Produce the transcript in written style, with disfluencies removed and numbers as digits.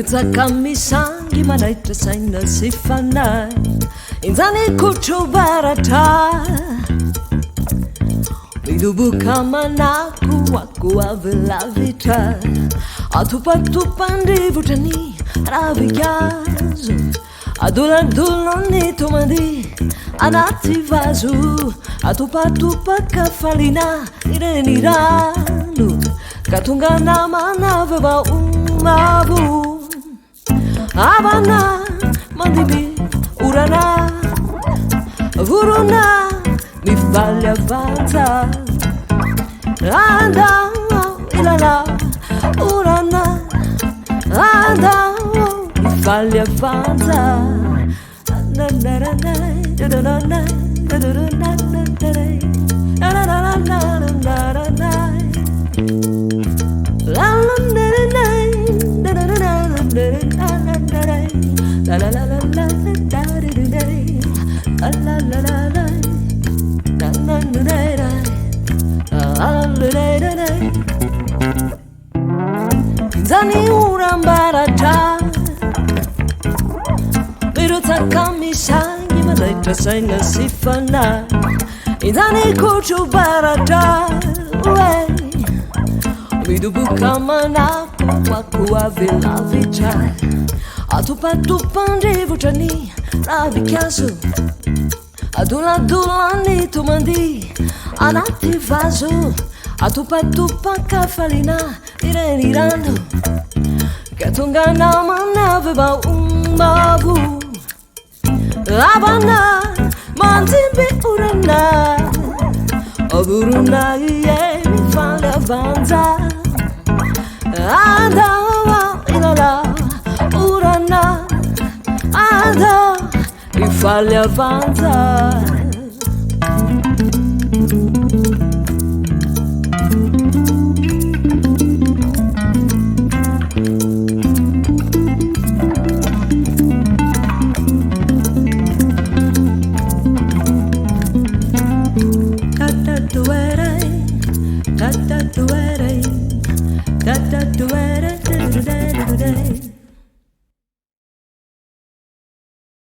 Mirutsaka misangi manaitra saina sy fanahy inzany kotro baratra midoboka manako ako avy lavitra atopatopandrivotra ny ravikazo adoladolany tomandi anaty vazo atopatopaka falina ireny rano ka tonga namana veva umavo Avana mandibi urana vuruna mifaly avanza anda ilala urana anda mifaly avanza la la la la la da da da la la la la la na na na da da zani urambarata mirutsaka misangi manaitra saina sy fanahy inzany kotro baratra midoboka manako ako avy lavitra atopatopandrivotra ny ravikazo adoladolany tomandi anaty vazo atopatopaka falina ireny rano ka tonga namana veva umavo Avana manzimby urana avuruna iye mifaly avanza anda ilala urana anda mifaly avanza